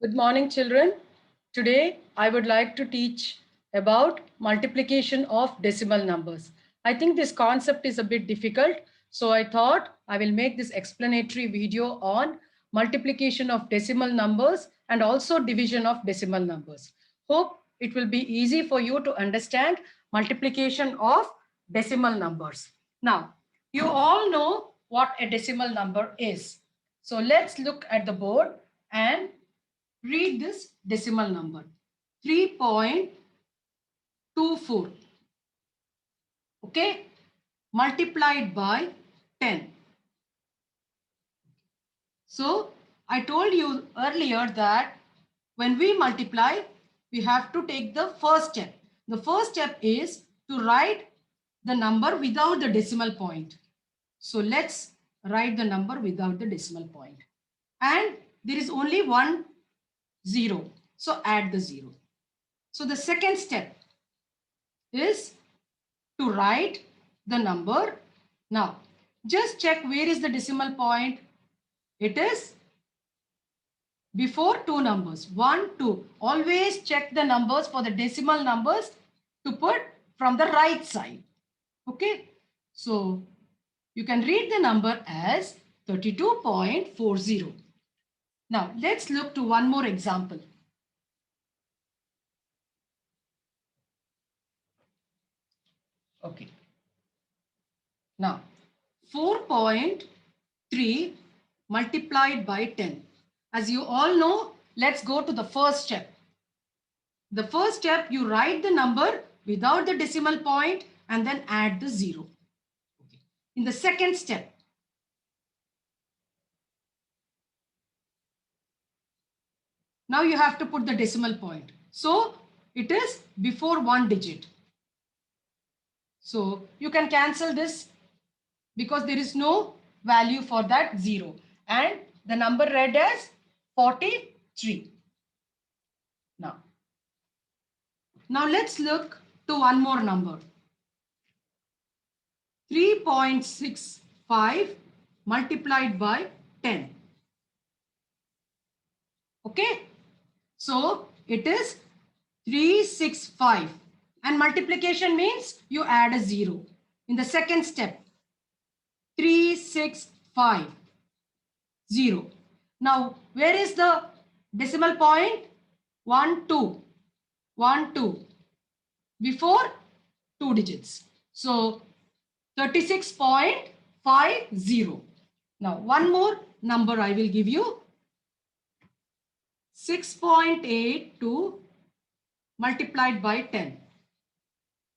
Good morning, children. Today, I would like to teach about multiplication of decimal numbers. I think this concept is a bit difficult, so I thought I will make this explanatory video on multiplication of decimal numbers and also division of decimal numbers. Hope it will be easy for you to understand multiplication of decimal numbers. Now, you all know what a decimal number is. So let's look at the board and read this decimal number 3.24, okay, multiplied by 10. So I told you earlier that when we multiply, we have to take the first step. The first step is to write the number without the decimal point. So let's write the number without the decimal point. And there is only one zero. So add the zero. So the second step is to write the number. Now, just check where is the decimal point. It is before two numbers, 1, 2. Always check the numbers for the decimal numbers to put from the right side. Okay. So, you can read the number as 32.40. Now, let's look to one more example. Okay. Now, 4.3 multiplied by 10. As you all know, let's go to the first step. The first step, you write the number without the decimal point and then add the zero. Okay. In the second step, now you have to put the decimal point. So it is before one digit. So you can cancel this because there is no value for that zero. And the number read as 43. Now let's look to one more number. 3.65 multiplied by 10. Okay. So it is 365. And multiplication means you add a zero. In the second step, 365, 0. Now, where is the decimal point? 1, 2. 1, 2. Before two digits. So, 36.50. Now, one more number I will give you. 6.82 multiplied by 10.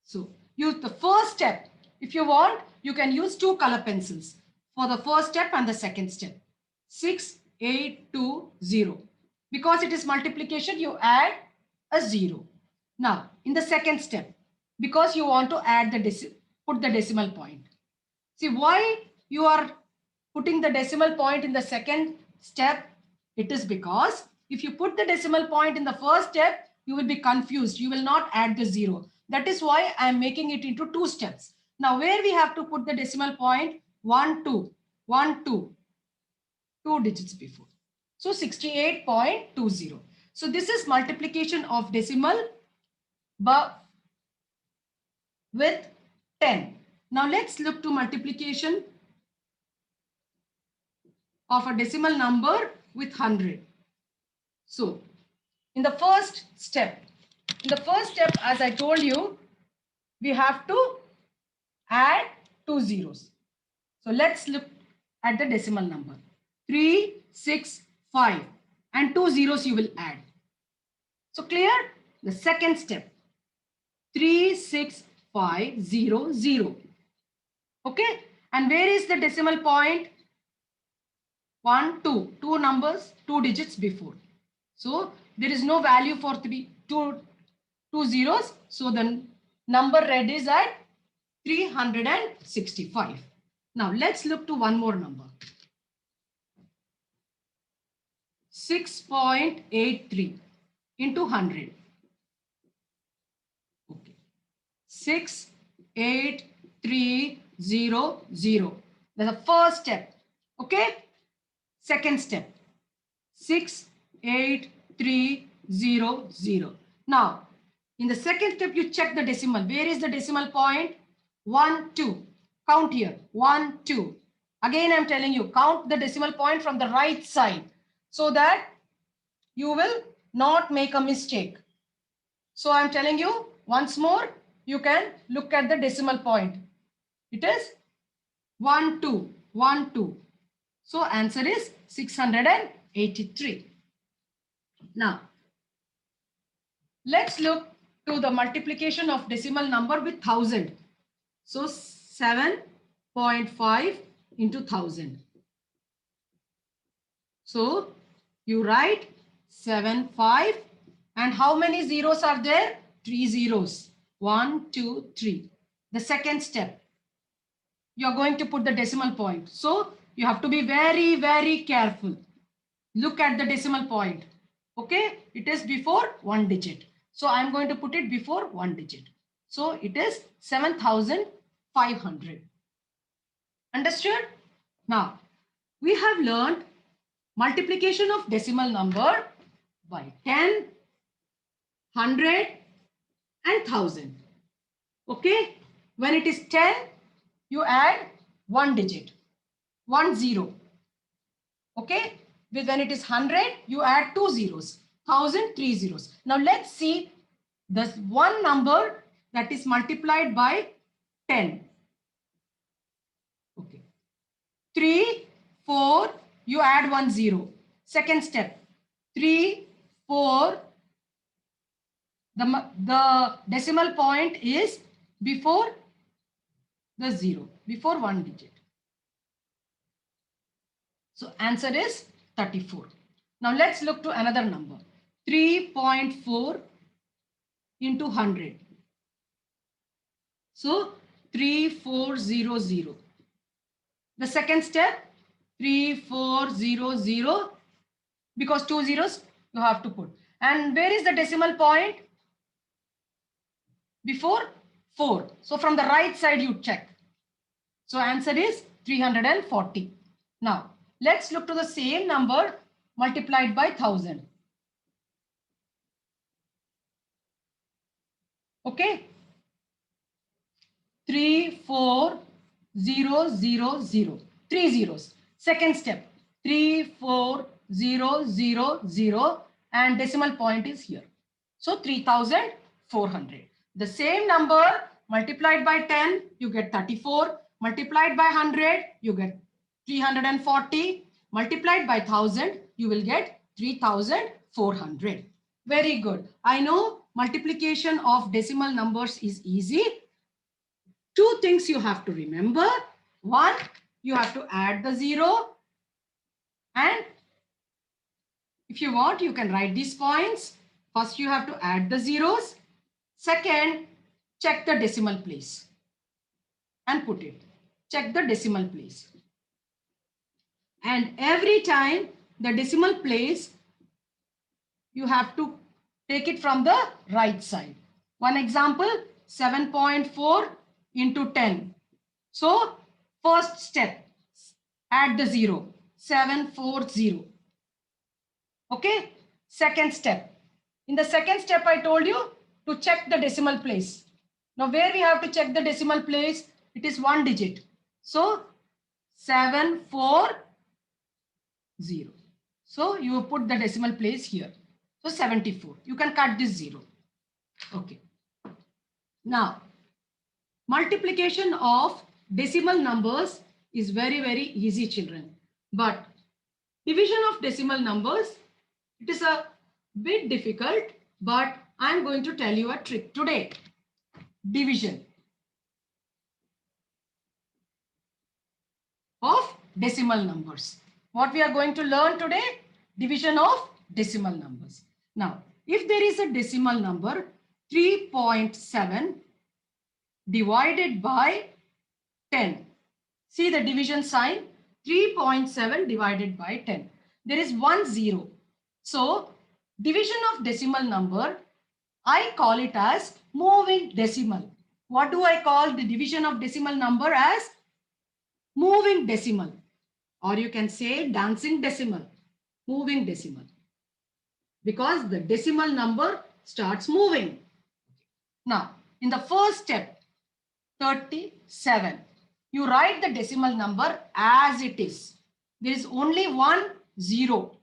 So, use the first step. If you want, you can use two color pencils for the first step and the second step. 6820. Because it is multiplication, you add a 0. Now, in the second step, because you want to add the put the decimal point. See why you are putting the decimal point in the second step? It is because if you put the decimal point in the first step, you will be confused. You will not add the 0. That is why I am making it into two steps. Now, where we have to put the decimal point? 1, 2, 1, 2, 2 digits before. So 68.20. So this is multiplication of decimal but with 10. Now let's look to multiplication of a decimal number with 100. So in the first step, as I told you, we have to add two zeros. So let's look at the decimal number. 365 and two zeros you will add. So clear? The second step, 36500. Okay? And where is the decimal point? 1, 2. Two numbers, two digits before. So there is no value for two zeros. So the number read is at 365. Now let's look to one more number. 6.83 into 100. Okay. 68300. That's the first step. Okay. Second step. 68300. 300. Now, in the second step, you check the decimal. Where is the decimal point? 1, 2. Count here. 1, 2. Again, I'm telling you, count the decimal point from the right side so that you will not make a mistake. So I'm telling you once more, you can look at the decimal point. It is 1, 2, 1, 2. So answer is 683. Now, let's look to the multiplication of decimal number with 1000. So 7.5 into 1000. So you write 7, 5, and how many zeros are there? 3 zeros. 1, 2, 3. The second step, you are going to put the decimal point. So you have to be very, very careful. Look at the decimal point. Okay, it is before 1 digit. So I'm going to put it before 1 digit. So it is 7,500. Understood? Now, we have learned multiplication of decimal number by 10, 100 and 1000. Okay, when it is 10, you add 1 digit, 1 0. Okay, when it is 100, you add 2 zeros, 1000, 3 zeros. Now let's see this one number that is multiplied by 10. Okay, 3, 4, you add 1 0. Second step, 3, 4, the decimal point is before the 0, before 1 digit. So answer is 34. Now let's look to another number. 3.4 into 100. So 3400. The second step, 3400, because 2 zeros you have to put. And where is the decimal point? Before 4. So from the right side you check. So answer is 340. Now let's look to the same number multiplied by 1000. Okay. 34000. 3 zeros. Second step, 34000, and decimal point is here. So 3400. The same number multiplied by 10, you get 34. Multiplied by 100, you get 340. Multiplied by 1000, you will get 3400. Very good. I know multiplication of decimal numbers is easy. Two things you have to remember. One, you have to add the 0. And if you want, you can write these points. First, you have to add the zeros. Second, check the decimal place and put it. Check the decimal place. And every time the decimal place, you have to take it from the right side. One example, 7.4 into 10. So first step, add the 0, 740. Okay, second step. In the second step, I told you to check the decimal place. Now where we have to check the decimal place, it is 1 digit. So 740. So you put the decimal place here. So 74. You can cut this 0. Okay. Now, multiplication of decimal numbers is very, very easy, children. But division of decimal numbers, it is a bit difficult, but I'm going to tell you a trick today. Division of decimal numbers. What we are going to learn today? Division of decimal numbers. Now, if there is a decimal number 3.7 divided by 10. See the division sign, 3.7 divided by 10. There is 1 0. So, division of decimal number, I call it as moving decimal. What do I call the division of decimal number as? Moving decimal. Or you can say dancing decimal, moving decimal. because the decimal number starts moving. Now, in the first step, 37, you write the decimal number as it is. There is only one 0.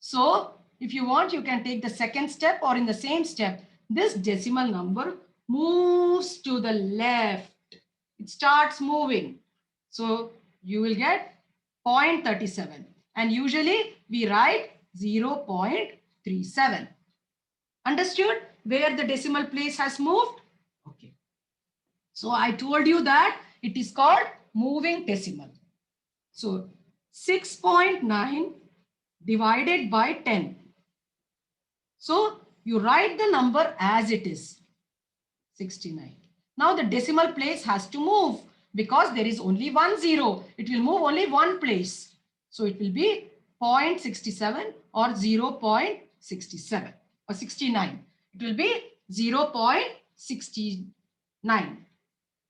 So, if you want, you can take the second step, or in the same step, this decimal number moves to the left. It starts moving. So, you will get 0.37. And usually, we write 0.37. Understood where the decimal place has moved? Okay. So I told you that it is called moving decimal. So 6.9 divided by 10. So you write the number as it is, 69. Now the decimal place has to move because there is only one 0. It will move only one place. So it will be 0.67 or 0.67 or 69. It will be 0.69.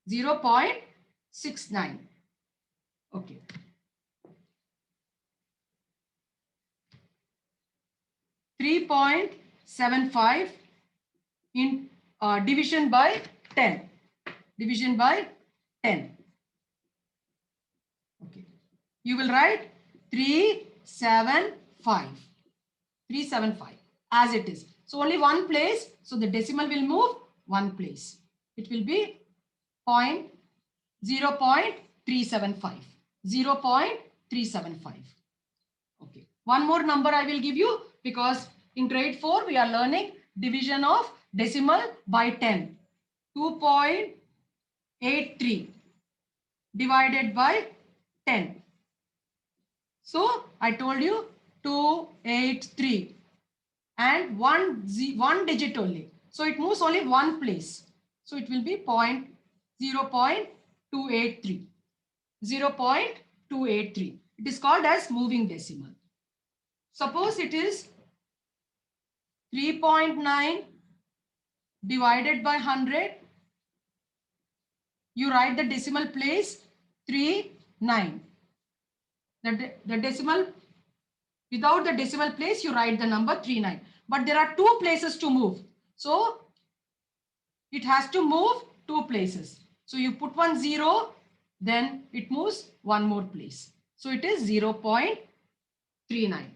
0.69. Okay. .75 in division by 10. Division by 10. Okay. You will write 375. 375 as it is. So only one place. So the decimal will move one place. It will be 0.375. 0.375. Okay. One more number I will give you because in grade 4 we are learning division of decimal by 10. 2.83 divided by 10. So I told you 283 and one digit only. So it moves only one place. So it will be 0.283. 0.283. It is called as moving decimal. Suppose it is 3.9 divided by 100. You write the decimal place 39. The decimal, without the decimal place, you write the number 39. But there are two places to move. So it has to move two places. So you put one 0, then it moves one more place. So it is 0.39.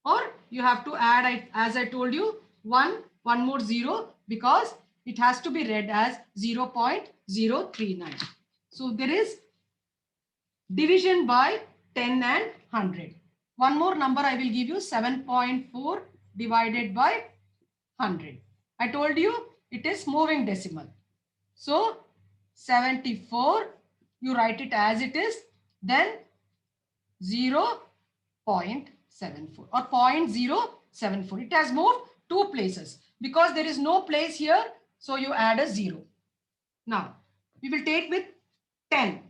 Or you have to add, as I told you, one more 0 because it has to be read as 0.039. So there is division by 10 and 100. One more number I will give you, 7.4 divided by 100. I told you it is moving decimal. So 74, you write it as it is, then 0.74 or 0.074. It has moved two places because there is no place here. So you add a 0. Now we will take with 10.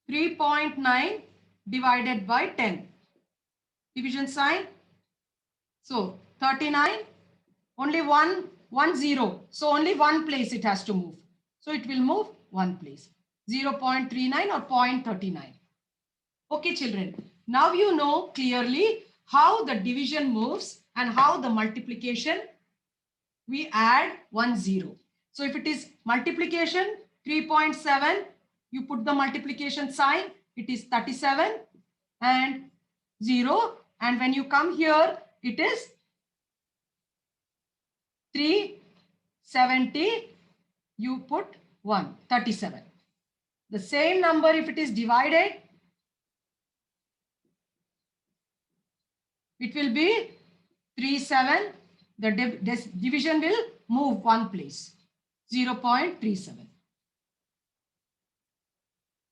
3.9 divided by 10. Division sign. So 39, only one 0. So only one place it has to move. So it will move one place. 0.39 or 0.39. Okay, children. Now you know clearly how the division moves and how the multiplication we add 1 0. So if it is multiplication 3.7, you put the multiplication sign, it is 37 and 0. And when you come here, it is 370, you put 1, 37. The same number if it is divided, it will be 37. The division will move one place, 0.37.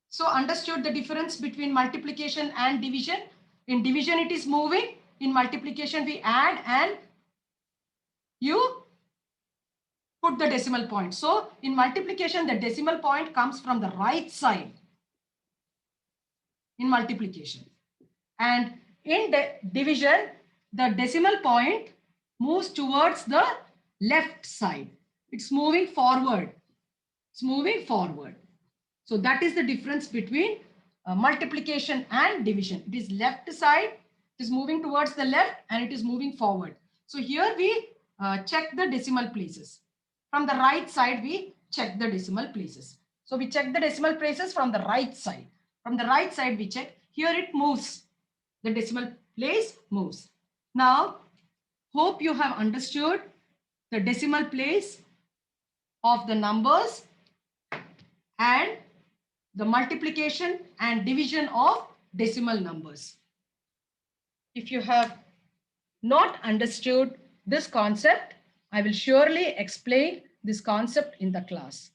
So understood the difference between multiplication and division. In division it is moving. In multiplication we add and you put the decimal point. So in multiplication the decimal point comes from the right side in multiplication. And in the division the decimal point moves towards the left side. It's moving forward. It's moving forward. So that is the difference between multiplication and division. It is left side It is moving towards the left and it is moving forward. So here we check the decimal places. From the right side, we check the decimal places. So we check the decimal places from the right side. From the right side, we check. Here it moves. The decimal place moves. Now, hope you have understood the decimal place of the numbers and the multiplication and division of decimal numbers. If you have not understood this concept, I will surely explain this concept in the class.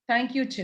Thank you, children.